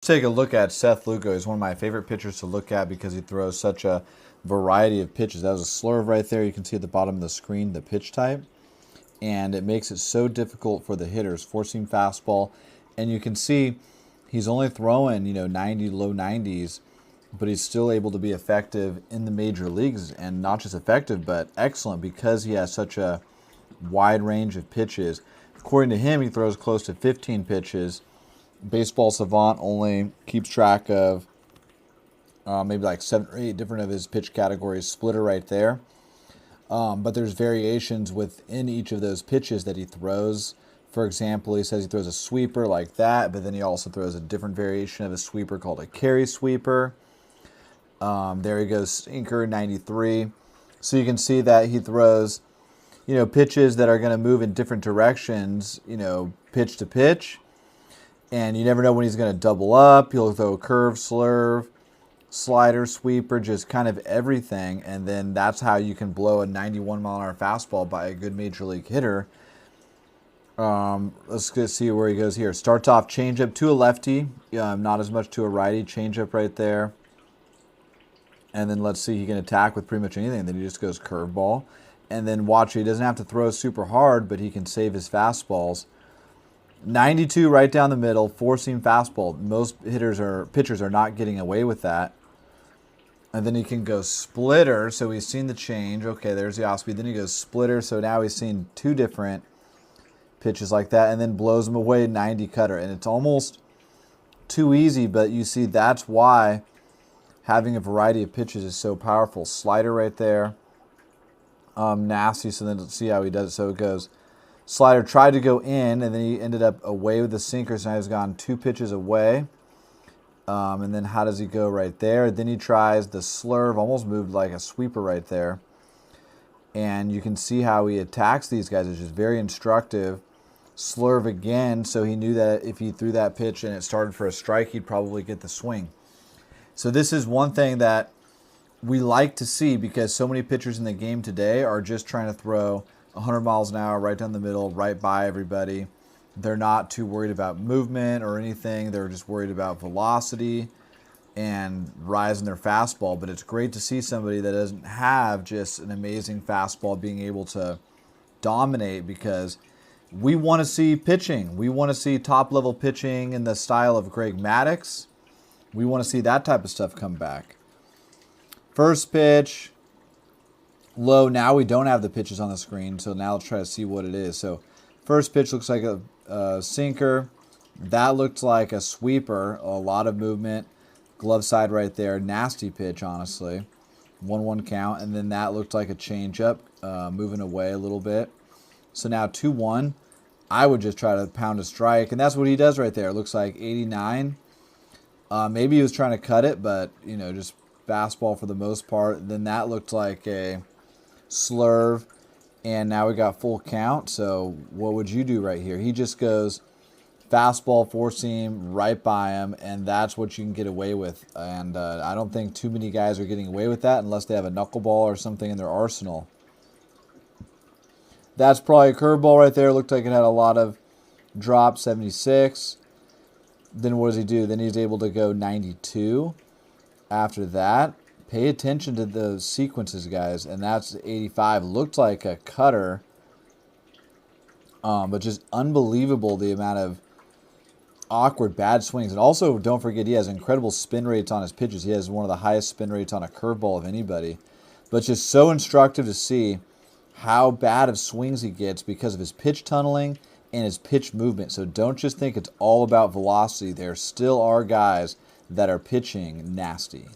take a look at Seth Lugo. He's one of my favorite pitchers to look at because he throws such a variety of pitches. That was a slurve right there. You can see at the bottom of the screen the pitch type. And it makes it so difficult for the hitters. Four-seam fastball. And you can see he's only throwing, 90, low 90s, but he's still able to be effective in the major leagues. And not just effective, but excellent because he has such a wide range of pitches. According to him, he throws close to 15 pitches. Baseball Savant only keeps track of maybe like 7 or 8 different of his pitch categories. Splitter right there. But there's variations within each of those pitches that he throws. For example, he says he throws a sweeper like that, but then he also throws a different variation of a sweeper called a carry sweeper. There he goes, sinker, 93. So you can see that he throws, pitches that are going to move in different directions, pitch to pitch. And you never know when he's going to double up. He'll throw a curve, slurve, slider, sweeper, just kind of everything. And then that's how you can blow a 91-mile-an-hour fastball by a good major league hitter. Let's go see where he goes here. Starts off changeup to a lefty, not as much to a righty. Changeup right there. And then let's see, he can attack with pretty much anything. Then he just goes curveball. And then watch, he doesn't have to throw super hard, but he can save his fastballs. 92 right down the middle, four-seam fastball. Most pitchers are not getting away with that. And then he can go splitter, so he's seen the change. Okay, there's the off speed. Then he goes splitter, so now he's seen 2 different pitches like that, and then blows them away, 90 cutter. And it's almost too easy, but you see that's why having a variety of pitches is so powerful. Slider right there. Nasty, so then let's see how he does it. So it goes slider, tried to go in, and then he ended up away with the sinker, so now he's gone 2 pitches away. And then how does he go right there? Then he tries the slurve, almost moved like a sweeper right there. And you can see how he attacks these guys. It's just very instructive. Slurve again, so he knew that if he threw that pitch and it started for a strike, he'd probably get the swing. So this is one thing that we like to see because so many pitchers in the game today are just trying to throw 100 miles an hour right down the middle, right by everybody. They're not too worried about movement or anything. They're just worried about velocity and rising their fastball. But it's great to see somebody that doesn't have just an amazing fastball being able to dominate because we want to see pitching. We want to see top-level pitching in the style of Greg Maddux. We want to see that type of stuff come back. First pitch, low. Now we don't have the pitches on the screen, so now let's try to see what it is. So first pitch looks like a sinker. That looked like a sweeper, a lot of movement. Glove side right there, nasty pitch, honestly. 1-1 count, and then that looked like a changeup, moving away a little bit. So now 2-1. I would just try to pound a strike, and that's what he does right there. It looks like 89. Maybe he was trying to cut it, but, just fastball for the most part. Then that looked like a slurve, and now we got full count. So what would you do right here? He just goes fastball, four-seam, right by him, and that's what you can get away with. And I don't think too many guys are getting away with that unless they have a knuckleball or something in their arsenal. That's probably a curveball right there. Looked like it had a lot of drop, 76. Then what does he do? Then he's able to go 92. After that, pay attention to the sequences, guys. And that's 85. Looked like a cutter. But just unbelievable the amount of awkward, bad swings. And also, don't forget, he has incredible spin rates on his pitches. He has one of the highest spin rates on a curveball of anybody. But just so instructive to see how bad of swings he gets because of his pitch tunneling and his pitch movement. So don't just think it's all about velocity. There still are guys that are pitching nasty.